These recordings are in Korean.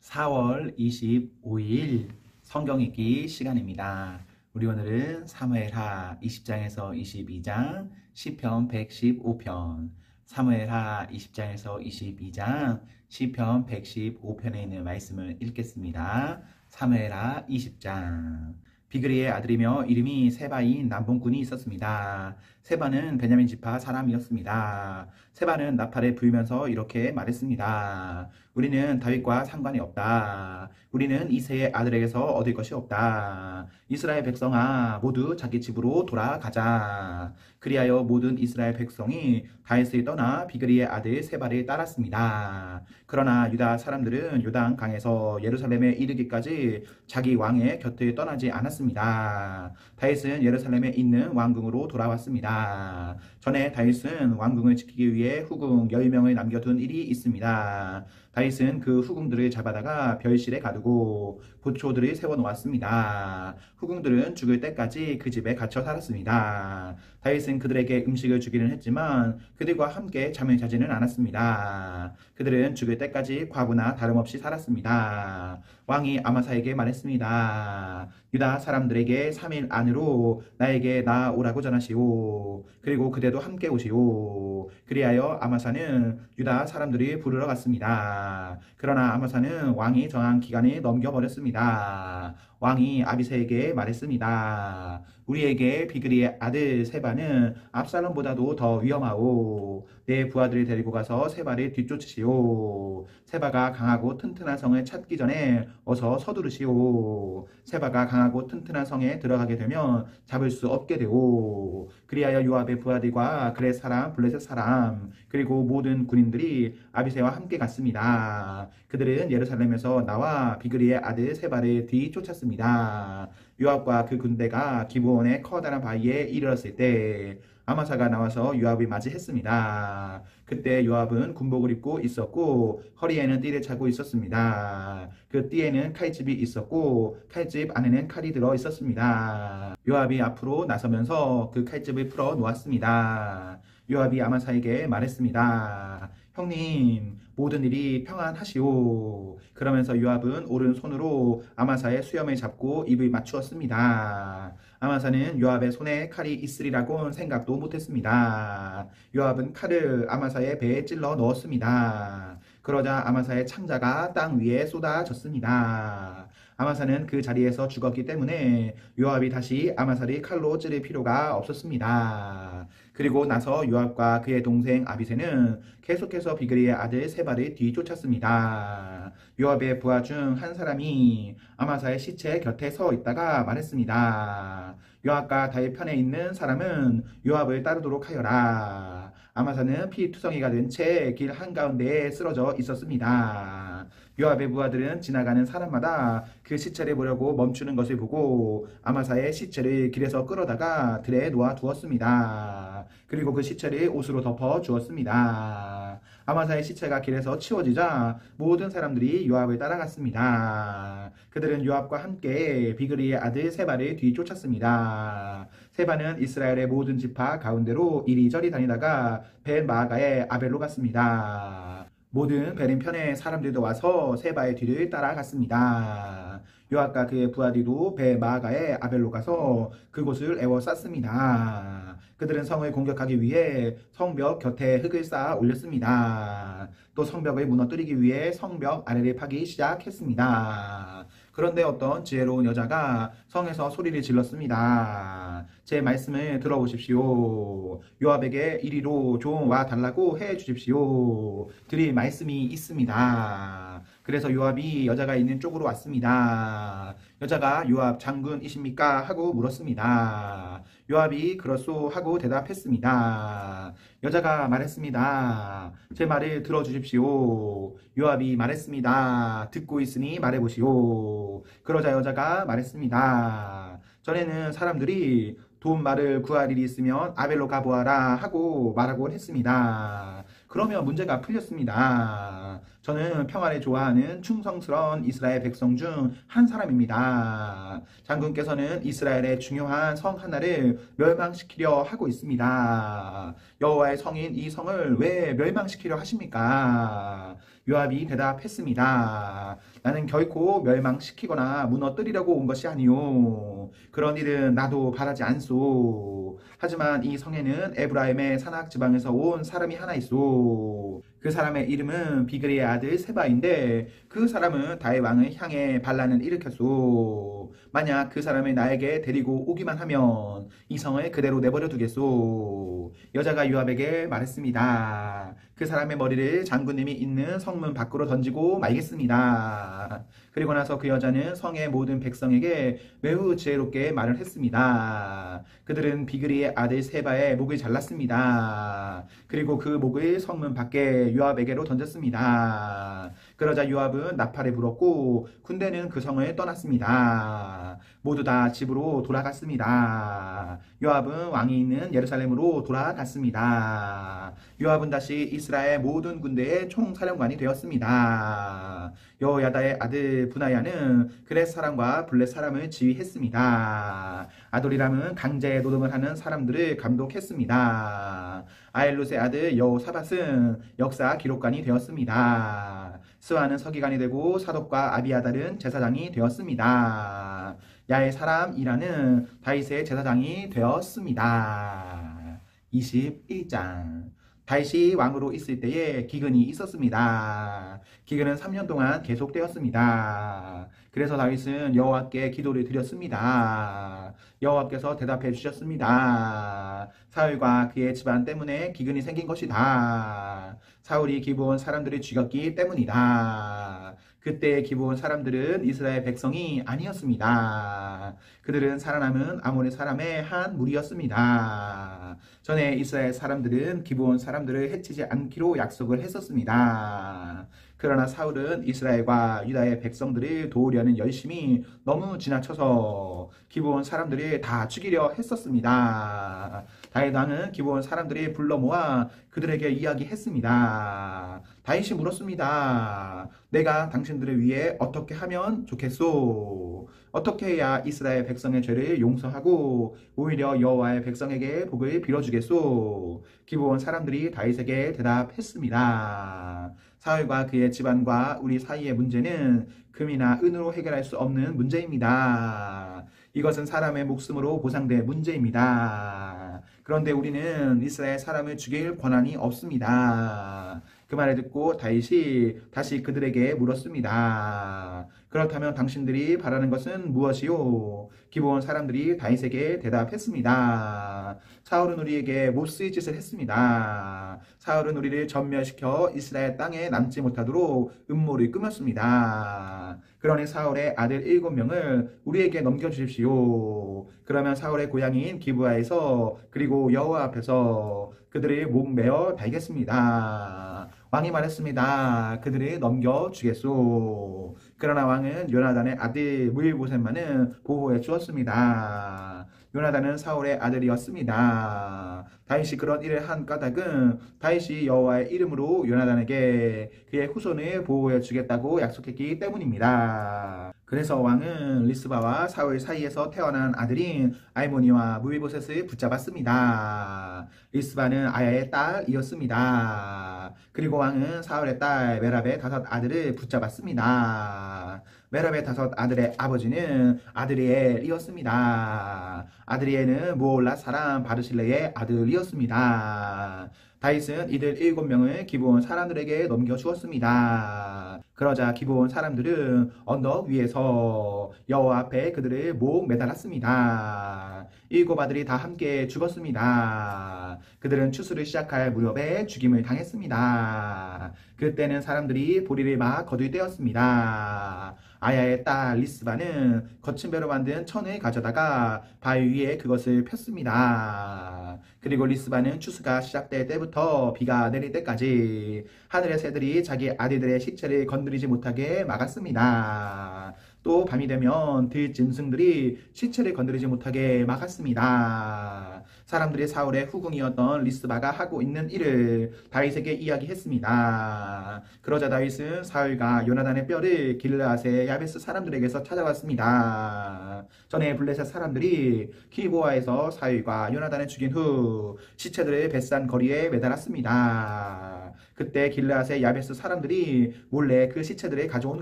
4월 25일 성경 읽기 시간입니다. 우리 오늘은 사무엘하 20장에서 22장, 시편 115편, 사무엘하 20장에서 22장, 시편 115편에 있는 말씀을 읽겠습니다. 사무엘하 20장. 비그리의 아들이며 이름이 세바인 남봉꾼이 있었습니다. 세바는 베냐민 지파 사람이었습니다. 세바는 나팔에 불면서 이렇게 말했습니다. 우리는 다윗과 상관이 없다. 우리는 이새의 아들에게서 얻을 것이 없다. 이스라엘 백성아, 모두 자기 집으로 돌아가자. 그리하여 모든 이스라엘 백성이 다윗을 떠나 비그리의 아들 세바를 따랐습니다. 그러나 유다 사람들은 요단 강에서 예루살렘에 이르기까지 자기 왕의 곁을 떠나지 않았습니다. 다윗은 예루살렘에 있는 왕궁으로 돌아왔습니다. 전에 다윗은 왕궁을 지키기 위해 후궁 10명을 남겨둔 일이 있습니다. 다윗은 그 후궁들을 잡아다가 별실에 가두고 보초들을 세워놓았습니다. 후궁들은 죽을 때까지 그 집에 갇혀 살았습니다. 다윗은 그들에게 음식을 주기는 했지만 그들과 함께 잠을 자지는 않았습니다. 그들은 죽을 때까지 과부나 다름없이 살았습니다. 왕이 아마사에게 말했습니다. 유다 사람들에게 3일 안으로 나에게 나오라고 전하시오. 그리고 그대도 함께 오시오. 그리하여 아마사는 유다 사람들이 부르러 갔습니다. 그러나 아마사는 왕이 정한 기간을 넘겨버렸습니다. 왕이 아비새에게 말했습니다. 우리에게 비그리의 아들 세바는 압살롬보다도 더 위험하오. 내 부하들을 데리고 가서 세바를 뒤쫓으시오. 세바가 강하고 튼튼한 성을 찾기 전에 어서 서두르시오. 세바가 강하고 튼튼한 성에 들어가게 되면 잡을 수 없게 되오. 그리하여 요압의 부하들과 그렛 사람, 블레셋 사람, 그리고 모든 군인들이 아비새와 함께 갔습니다. 그들은 예루살렘에서 나와 비그리의 아들 세바를 뒤쫓았습니다. 요압과 그 군대가 기브온의 커다란 바위에 이르렀을 때 아마사가 나와서 요압을 맞이했습니다. 그때 요압은 군복을 입고 있었고 허리에는 띠를 차고 있었습니다. 그 띠에는 칼집이 있었고 칼집 안에는 칼이 들어 있었습니다. 요압이 앞으로 나서면서 그 칼집을 풀어 놓았습니다. 요압이 아마사에게 말했습니다. 형님, 모든 일이 평안하시오. 그러면서 요압은 오른손으로 아마사의 수염을 잡고 입을 맞추었습니다. 아마사는 요압의 손에 칼이 있으리라고는 생각도 못했습니다. 요압은 칼을 아마사의 배에 찔러 넣었습니다. 그러자 아마사의 창자가 땅 위에 쏟아졌습니다. 아마사는 그 자리에서 죽었기 때문에 요압이 다시 아마사를 칼로 찌를 필요가 없었습니다. 그리고 나서 요압과 그의 동생 아비새는 계속해서 비그리의 아들 세바를 뒤쫓았습니다. 요압의 부하 중 한 사람이 아마사의 시체 곁에 서 있다가 말했습니다. 요압과 다윗 편에 있는 사람은 요압을 따르도록 하여라. 아마사는 피투성이가 된 채 길 한가운데에 쓰러져 있었습니다. 요압의 부하들은 지나가는 사람마다 그 시체를 보려고 멈추는 것을 보고 아마사의 시체를 길에서 끌어다가 들에 놓아 두었습니다. 그리고 그 시체를 옷으로 덮어 주었습니다. 아마사의 시체가 길에서 치워지자 모든 사람들이 요압을 따라갔습니다. 그들은 요압과 함께 비그리의 아들 세바를 뒤쫓았습니다. 세바는 이스라엘의 모든 지파 가운데로 이리저리 다니다가 벤 마아가의 아벨로 갔습니다. 모든 베린 편의 사람들도 와서 세바의 뒤를 따라갔습니다. 요압과 그의 부하들도 벤 마아가의 아벨로 가서 그곳을 에워쌌습니다. 그들은 성을 공격하기 위해 성벽 곁에 흙을 쌓아 올렸습니다. 또 성벽을 무너뜨리기 위해 성벽 아래를 파기 시작했습니다. 그런데 어떤 지혜로운 여자가 성에서 소리를 질렀습니다. 제 말씀을 들어보십시오. 요압에게 이리로 좀 와달라고 해 주십시오. 드릴 말씀이 있습니다. 그래서 요압이 여자가 있는 쪽으로 왔습니다. 여자가 요압 장군이십니까? 하고 물었습니다. 요압이 그렇소 하고 대답했습니다. 여자가 말했습니다. 제 말을 들어주십시오. 요압이 말했습니다. 듣고 있으니 말해보시오. 그러자 여자가 말했습니다. 전에는 사람들이 돈 말을 구할 일이 있으면 아벨로 가보아라 하고 말하곤 했습니다. 그러면 문제가 풀렸습니다. 저는 평화를 좋아하는 충성스러운 이스라엘 백성 중 한 사람입니다. 장군께서는 이스라엘의 중요한 성 하나를 멸망시키려 하고 있습니다. 여호와의 성인 이 성을 왜 멸망시키려 하십니까? 요압이 대답했습니다. 나는 결코 멸망시키거나 무너뜨리려고 온 것이 아니오. 그런 일은 나도 바라지 않소. 하지만 이 성에는 에브라임의 산악 지방에서 온 사람이 하나 있소. 그 사람의 이름은 비그리의 아들 세바인데 그 사람은 다윗 왕을 향해 반란을 일으켰소. 만약 그 사람을 나에게 데리고 오기만 하면 이 성을 그대로 내버려 두겠소. 여자가 요압에게 말했습니다. 그 사람의 머리를 장군님이 있는 성문 밖으로 던지고 말겠습니다. 그리고 나서 그 여자는 성의 모든 백성에게 매우 지혜롭게 말을 했습니다. 그들은 비그리의 아들 세바의 목을 잘랐습니다. 그리고 그 목을 성문 밖에 요압에게로 던졌습니다. 그러자 요압은 나팔을 불었고 군대는 그 성을 떠났습니다. 모두 다 집으로 돌아갔습니다. 요압은 왕이 있는 예루살렘으로 돌아갔습니다. 요압은 다시 이스라엘 모든 군대의 총사령관이 되었습니다. 여호야다의 아들 분하야는 그렛 사람과 블렛 사람을 지휘했습니다. 아도리람은 강제 노동을 하는 사람들을 감독했습니다. 아엘롯의 아들 여호사밧은 역사 기록관이 되었습니다. 스와는 서기관이 되고 사독과 아비아달은 제사장이 되었습니다. 야의 사람 이라는 다윗의 제사장이 되었습니다. 21장 다윗이 왕으로 있을 때에 기근이 있었습니다. 기근은 3년 동안 계속되었습니다. 그래서 다윗은 여호와께 기도를 드렸습니다. 여호와께서 대답해 주셨습니다. 사울과 그의 집안 때문에 기근이 생긴 것이다. 사울이 기브온 사람들을 죽였기 때문이다. 그때 기브온 사람들은 이스라엘 백성이 아니었습니다. 그들은 살아남은 아모리 사람의 한 무리였습니다. 전에 이스라엘 사람들은 기브온 사람들을 해치지 않기로 약속을 했었습니다. 그러나 사울은 이스라엘과 유다의 백성들을 도우려는 열심이 너무 지나쳐서 기브온 사람들을 다 죽이려 했었습니다. 다윗 왕은 기브온 사람들이 불러 모아 그들에게 이야기했습니다. 다윗이 물었습니다. 내가 당신들을 위해 어떻게 하면 좋겠소? 어떻게 해야 이스라엘 백성의 죄를 용서하고 오히려 여호와의 백성에게 복을 빌어주겠소? 기브온 사람들이 다윗에게 대답했습니다. 사울과 그의 집안과 우리 사이의 문제는 금이나 은으로 해결할 수 없는 문제입니다. 이것은 사람의 목숨으로 보상될 문제입니다. 그런데 우리는 이스라엘 사람을 죽일 권한이 없습니다. 그 말을 듣고 다윗이 다시 그들에게 물었습니다. 그렇다면 당신들이 바라는 것은 무엇이요? 기브온 사람들이 다윗에게 대답했습니다. 사울은 우리에게 못쓸 짓을 했습니다. 사울은 우리를 전멸시켜 이스라엘 땅에 남지 못하도록 음모를 꾸몄습니다. 그러니 사울의 아들 7명을 우리에게 넘겨주십시오. 그러면 사울의 고향인 기브아에서 그리고 여호와 앞에서 그들을 목매어 달겠습니다. 왕이 말했습니다. 그들을 넘겨주겠소. 그러나 왕은 요나단의 아들 무일보셋만은 보호해 주었습니다. 요나단은 사울의 아들이었습니다. 다윗이 그런 일을 한 까닭은 다윗이 여호와의 이름으로 요나단에게 그의 후손을 보호해 주겠다고 약속했기 때문입니다. 그래서 왕은 리스바와 사울 사이에서 태어난 아들인 알모니와 무일보셋을 붙잡았습니다. 리스바는 아야의 딸이었습니다. 그리고 왕은 사울의 딸 메랍의 5 아들을 붙잡았습니다. 메랍의 5 아들의 아버지는 아드리엘이었습니다. 아드리엘은 무올랏 사람 바르실레의 아들이었습니다. 다윗은 이들 7명을 기브온 사람들에게 넘겨주었습니다. 그러자 기브온 사람들은 언덕 위에서 여호와 앞에 그들을 목 매달았습니다. 7 아들이 다 함께 죽었습니다. 그들은 추수를 시작할 무렵에 죽임을 당했습니다. 그때는 사람들이 보리를 막 거둘 때였습니다. 아야의 딸 리스바는 거친 배로 만든 천을 가져다가 바위 위에 그것을 폈습니다. 그리고 리스바는 추수가 시작될 때부터 비가 내릴 때까지 하늘의 새들이 자기 아들들의 시체를 건드리지 못하게 막았습니다. 또 밤이 되면 들짐승들이 시체를 건드리지 못하게 막았습니다. 사람들이 사울의 후궁이었던 리스바가 하고 있는 일을 다윗에게 이야기했습니다. 그러자 다윗은 사울과 요나단의 뼈를 길르앗의 야베스 사람들에게서 찾아왔습니다. 전에 블레셋 사람들이 길보아에서 사울과 요나단을 죽인 후 시체들을 벳산 거리에 매달았습니다. 그때 길르앗의 야베스 사람들이 몰래 그 시체들을 가져온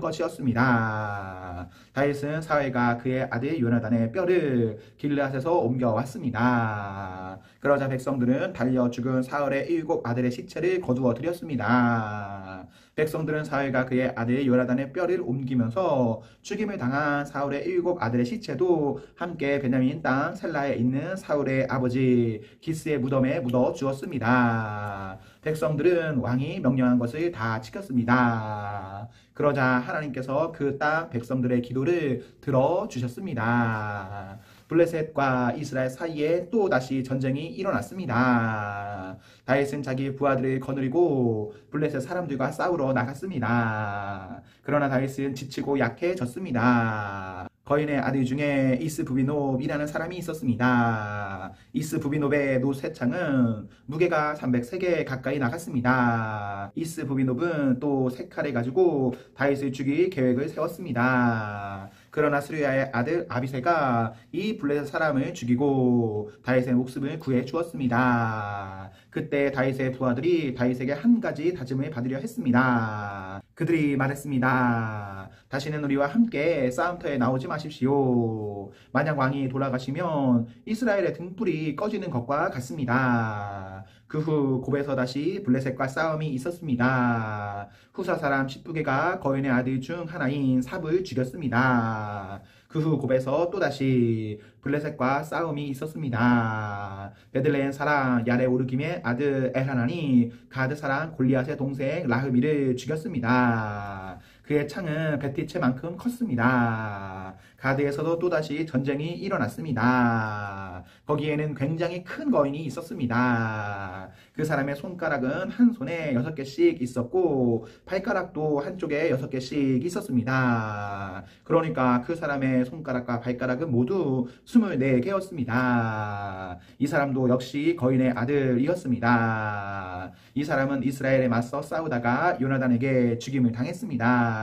것이었습니다. 다윗은 사울과 그의 아들 요나단의 뼈를 길르앗에서 옮겨왔습니다. 그러자 백성들은 달려 죽은 사울의 7 아들의 시체를 거두어 드렸습니다. 백성들은 사울과 그의 아들 요나단의 뼈를 옮기면서 죽임을 당한 사울의 7 아들의 시체도 함께 베냐민 땅 셀라에 있는 사울의 아버지 기스의 무덤에 묻어 주었습니다. 백성들은 왕이 명령한 것을 다 지켰습니다. 그러자 하나님께서 그 땅 백성들의 기도를 들어주셨습니다. 블레셋과 이스라엘 사이에 또 다시 전쟁이 일어났습니다. 다윗은 자기 부하들을 거느리고 블레셋 사람들과 싸우러 나갔습니다. 그러나 다윗은 지치고 약해졌습니다. 거인의 아들 중에 이스부비놉이라는 사람이 있었습니다. 이스부비놉의 노쇠창은 무게가 303개 가까이 나갔습니다. 이스부비놉은 또 세 칼을 가지고 다윗을 죽일 계획을 세웠습니다. 그러나 스루야의 아들 아비새가 이 블레셋 사람을 죽이고 다윗의 목숨을 구해 주었습니다. 그때 다윗의 부하들이 다윗에게 한 가지 다짐을 받으려 했습니다. 그들이 말했습니다. 다시는 우리와 함께 싸움터에 나오지 마십시오. 만약 왕이 돌아가시면 이스라엘의 등불이 꺼지는 것과 같습니다. 그 후 곱에서 다시 블레셋과 싸움이 있었습니다. 후사 사람 시브게가 거인의 아들 중 하나인 삽을 죽였습니다. 그 후 곱에서 또다시 블레셋과 싸움이 있었습니다. 베들레헴 사람 야레오르김의 아들 엘하난이 가드 사람 골리앗의 동생 라흐미를 죽였습니다. 그의 창은 베티체만큼 컸습니다. 가드에서도 또다시 전쟁이 일어났습니다. 거기에는 굉장히 큰 거인이 있었습니다. 그 사람의 손가락은 한 손에 6개씩 있었고 발가락도 한쪽에 6개씩 있었습니다. 그러니까 그 사람의 손가락과 발가락은 모두 24개였습니다. 이 사람도 역시 거인의 아들이었습니다. 이 사람은 이스라엘에 맞서 싸우다가 요나단에게 죽임을 당했습니다.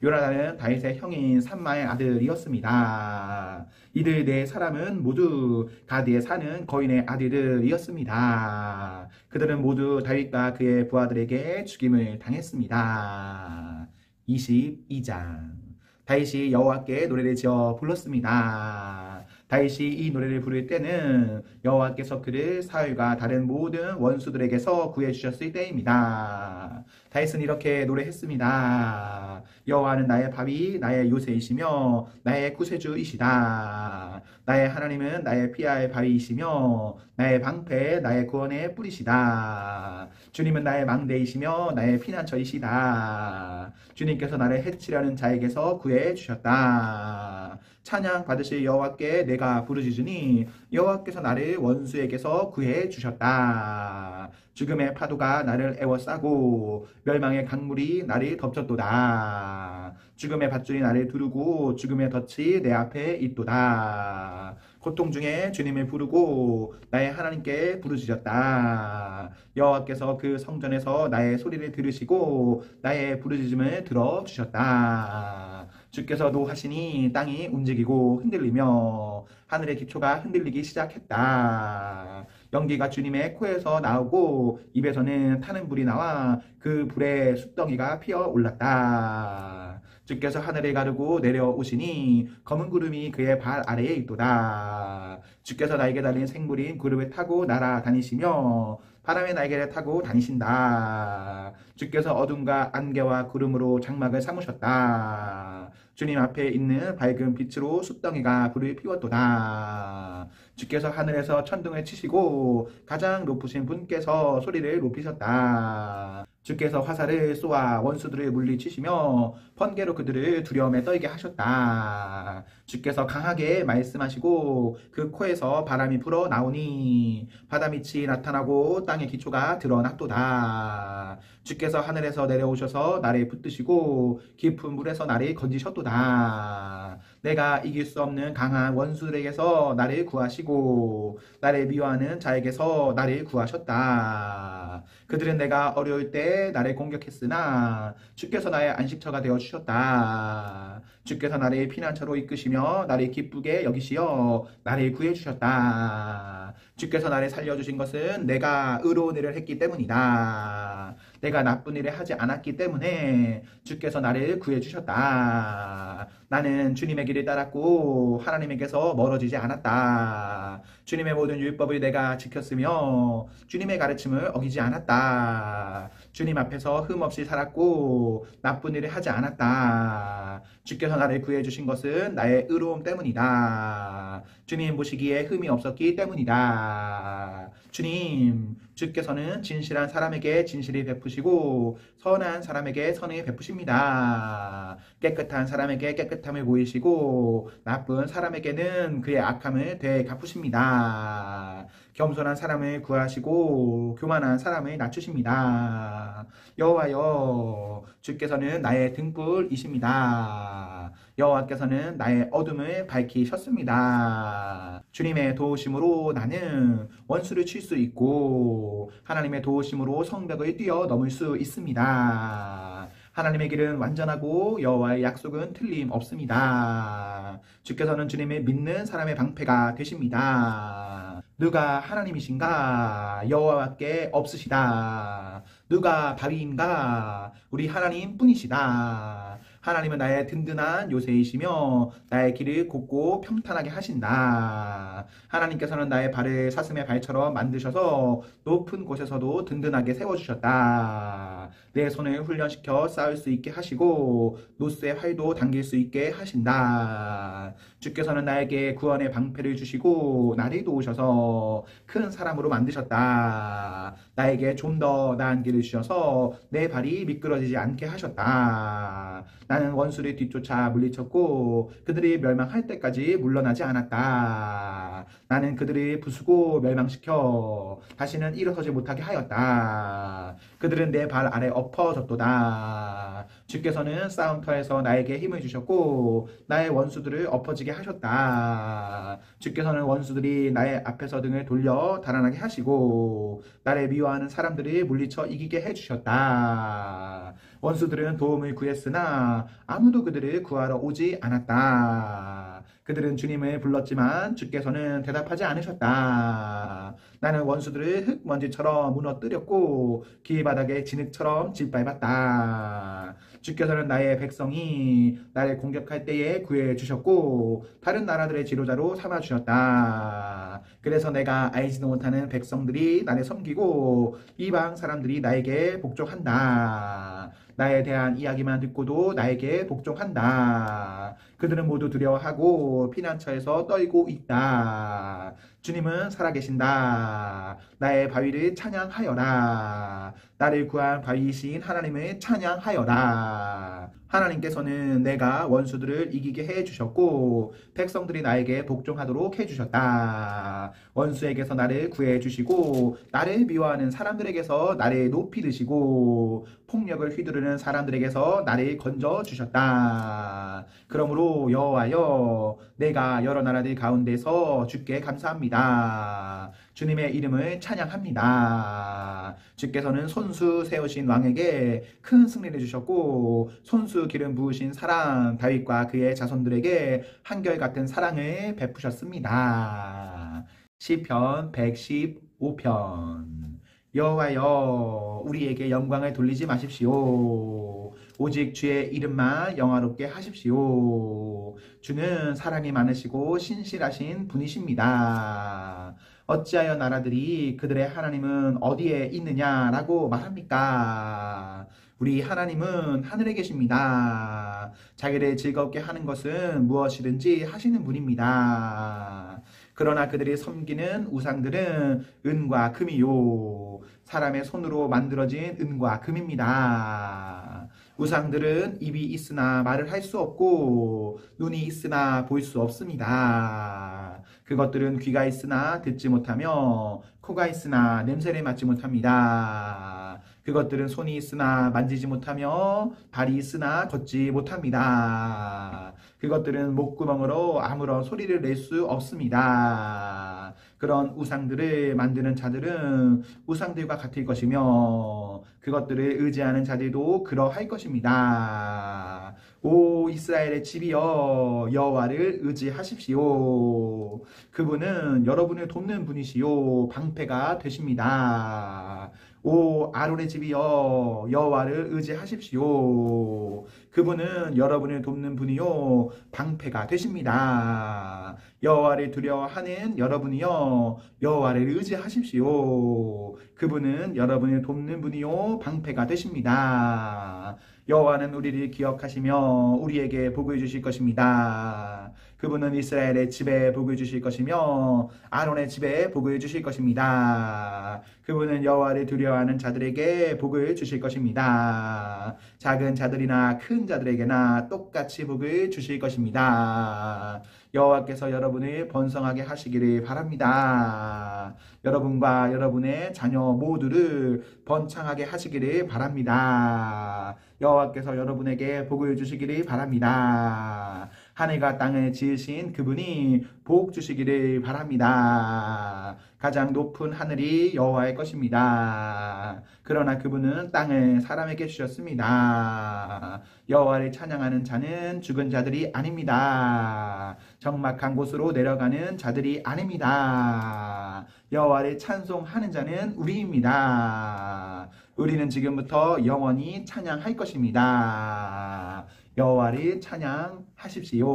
요나단은 다윗의 형인 삼마의 아들이었습니다. 이들 네 사람은 모두 가드에 사는 거인의 아들들이었습니다. 그들은 모두 다윗과 그의 부하들에게 죽임을 당했습니다. 22장 다윗이 여호와께 노래를 지어 불렀습니다. 다윗이 이 노래를 부를 때는 여호와께서 그를 사울과 다른 모든 원수들에게서 구해주셨을 때입니다. 다윗은 이렇게 노래했습니다. 여호와는 나의 밥이 나의 요새이시며 나의 구세주이시다. 나의 하나님은 나의 피할 바위이시며 나의 방패 나의 구원의 뿌리시다. 주님은 나의 망대이시며 나의 피난처이시다. 주님께서 나를 해치려는 자에게서 구해주셨다. 찬양 받으실 여호와께 내가 부르짖으니 여호와께서 나를 원수에게서 구해주셨다. 죽음의 파도가 나를 에워싸고 멸망의 강물이 나를 덮쳤도다. 죽음의 밧줄이 나를 두르고 죽음의 덫이 내 앞에 있도다. 고통 중에 주님을 부르고 나의 하나님께 부르짖었다. 여호와께서 그 성전에서 나의 소리를 들으시고 나의 부르짖음을 들어주셨다. 주께서 노하시니 땅이 움직이고 흔들리며 하늘의 기초가 흔들리기 시작했다. 연기가 주님의 코에서 나오고 입에서는 타는 불이 나와 그 불에 숫덩이가 피어 올랐다. 주께서 하늘을 가르고 내려오시니 검은 구름이 그의 발 아래에 있도다. 주께서 날개 달린 생물인 구름을 타고 날아다니시며 바람의 날개를 타고 다니신다. 주께서 어둠과 안개와 구름으로 장막을 삼으셨다. 주님 앞에 있는 밝은 빛으로 숫덩이가 불을 피웠도다. 주께서 하늘에서 천둥을 치시고 가장 높으신 분께서 소리를 높이셨다. 주께서 화살을 쏘아 원수들을 물리치시며 번개로 그들을 두려움에 떨게 하셨다. 주께서 강하게 말씀하시고 그 코에서 바람이 불어 나오니 바다밑이 나타나고 땅의 기초가 드러났도다. 주께서 하늘에서 내려오셔서 나를 붙드시고 깊은 물에서 나를 건지셨도다. 내가 이길 수 없는 강한 원수들에게서 나를 구하시고 나를 미워하는 자에게서 나를 구하셨다. 그들은 내가 어려울 때 나를 공격했으나 주께서 나의 안식처가 되어 주셨다. 주께서 나를 피난처로 이끄시며 나를 기쁘게 여기시어 나를 구해 주셨다. 주께서 나를 살려주신 것은 내가 의로운 일을 했기 때문이다. 내가 나쁜 일을 하지 않았기 때문에 주께서 나를 구해 주셨다. 나는 주님의 길을 따랐고 하나님에게서 멀어지지 않았다. 주님의 모든 율법을 내가 지켰으며 주님의 가르침을 어기지 않았다. 주님 앞에서 흠없이 살았고 나쁜 일을 하지 않았다. 주께서 나를 구해 주신 것은 나의 의로움 때문이다. 주님 보시기에 흠이 없었기 때문이다. 주님, 주께서는 진실한 사람에게 진실을 베푸시고 선한 사람에게 선을 베푸십니다. 깨끗한 사람에게 깨끗함을 보이시고 나쁜 사람에게는 그의 악함을 되갚으십니다. 겸손한 사람을 구하시고 교만한 사람을 낮추십니다. 여호와여, 주께서는 나의 등불이십니다. 여호와께서는 나의 어둠을 밝히셨습니다. 주님의 도우심으로 나는 원수를 칠 수 있고 하나님의 도우심으로 성벽을 뛰어넘을 수 있습니다. 하나님의 길은 완전하고 여호와의 약속은 틀림없습니다. 주께서는 주님을 믿는 사람의 방패가 되십니다. 누가 하나님이신가? 여호와밖에 없으시다. 누가 바위인가? 우리 하나님 뿐이시다. 하나님은 나의 든든한 요새이시며 나의 길을 곱고 평탄하게 하신다. 하나님께서는 나의 발을 사슴의 발처럼 만드셔서 높은 곳에서도 든든하게 세워주셨다. 내 손을 훈련시켜 싸울 수 있게 하시고 노스의 활도 당길 수 있게 하신다. 주께서는 나에게 구원의 방패를 주시고 나를 도우셔서 큰 사람으로 만드셨다. 나에게 좀 더 나은 길을 주셔서 내 발이 미끄러지지 않게 하셨다. 나는 원수를 뒤쫓아 물리쳤고 그들이 멸망할 때까지 물러나지 않았다. 나는 그들을 부수고 멸망시켜 다시는 일어서지 못하게 하였다. 그들은 내 발 아래 엎어졌도다. 주께서는 싸움터에서 나에게 힘을 주셨고 나의 원수들을 엎어지게 하셨다. 주께서는 원수들이 나의 앞에서 등을 돌려 달아나게 하시고 나를 미워하는 사람들을 물리쳐 이기게 해주셨다. 원수들은 도움을 구했으나 아무도 그들을 구하러 오지 않았다. 그들은 주님을 불렀지만 주께서는 대답하지 않으셨다. 나는 원수들을 흙먼지처럼 무너뜨렸고 길바닥에 진흙처럼 짓밟았다. 주께서는 나의 백성이 나를 공격할 때에 구해 주셨고 다른 나라들의 지도자로 삼아 주셨다. 그래서 내가 알지도 못하는 백성들이 나를 섬기고 이방 사람들이 나에게 복종한다. 나에 대한 이야기만 듣고도 나에게 복종한다. 그들은 모두 두려워하고 피난처에서 떨고 있다. 주님은 살아계신다. 나의 바위를 찬양하여라. 나를 구한 바위이신 하나님을 찬양하여라. 하나님께서는 내가 원수들을 이기게 해주셨고 백성들이 나에게 복종하도록 해주셨다. 원수에게서 나를 구해주시고 나를 미워하는 사람들에게서 나를 높이 드시고 폭력을 휘두르는 사람들에게서 나를 건져주셨다. 그러므로 여호와여, 내가 여러 나라들 가운데서 주께 감사합니다. 주님의 이름을 찬양합니다. 주께서는 손수 세우신 왕에게 큰 승리를 주셨고 손수 기름 부으신 사람 다윗과 그의 자손들에게 한결같은 사랑을 베푸셨습니다. 시편 115편. 여호와여, 우리에게 영광을 돌리지 마십시오. 오직 주의 이름만 영화롭게 하십시오. 주는 사랑이 많으시고 신실하신 분이십니다. 어찌하여 나라들이 그들의 하나님은 어디에 있느냐라고 말합니까? 우리 하나님은 하늘에 계십니다. 자기를 즐겁게 하는 것은 무엇이든지 하시는 분입니다. 그러나 그들이 섬기는 우상들은 은과 금이요. 사람의 손으로 만들어진 은과 금입니다. 우상들은 입이 있으나 말을 할 수 없고 눈이 있으나 볼 수 없습니다. 그것들은 귀가 있으나 듣지 못하며 코가 있으나 냄새를 맡지 못합니다. 그것들은 손이 있으나 만지지 못하며 발이 있으나 걷지 못합니다. 그것들은 목구멍으로 아무런 소리를 낼 수 없습니다. 그런 우상들을 만드는 자들은 우상들과 같을 것이며 그것들을 의지하는 자들도 그러할 것입니다. 오 이스라엘의 집이여 여호와를 의지하십시오. 그분은 여러분을 돕는 분이시요 방패가 되십니다. 오 아론의 집이여 여호와를 의지하십시오. 그분은 여러분을 돕는 분이요 방패가 되십니다. 여호와를 두려워하는 여러분이여 여호와를 의지하십시오. 그분은 여러분을 돕는 분이요 방패가 되십니다. 여호와는 우리를 기억하시며 우리에게 복을 주실 것입니다. 그분은 이스라엘의 집에 복을 주실 것이며 아론의 집에 복을 주실 것입니다. 그분은 여호와를 두려워하는 자들에게 복을 주실 것입니다. 작은 자들이나 큰 자들에게나 똑같이 복을 주실 것입니다. 여호와께서 여러분을 번성하게 하시기를 바랍니다. 여러분과 여러분의 자녀 모두를 번창하게 하시기를 바랍니다. 여호와께서 여러분에게 복을 주시기를 바랍니다. 하늘과 땅을 지으신 그분이 복 주시기를 바랍니다. 가장 높은 하늘이 여호와의 것입니다. 그러나 그분은 땅을 사람에게 주셨습니다. 여호와를 찬양하는 자는 죽은 자들이 아닙니다. 적막한 곳으로 내려가는 자들이 아닙니다. 여호와를 찬송하는 자는 우리입니다. 우리는 지금부터 영원히 찬양할 것입니다. 여호와를 찬양하십시오.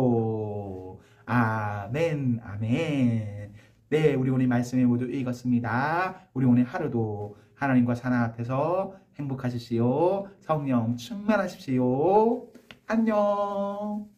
아멘, 아멘. 네, 우리 오늘 말씀을 모두 읽었습니다. 우리 오늘 하루도 하나님과 사랑 앞에서 행복하십시오. 성령 충만하십시오. 안녕.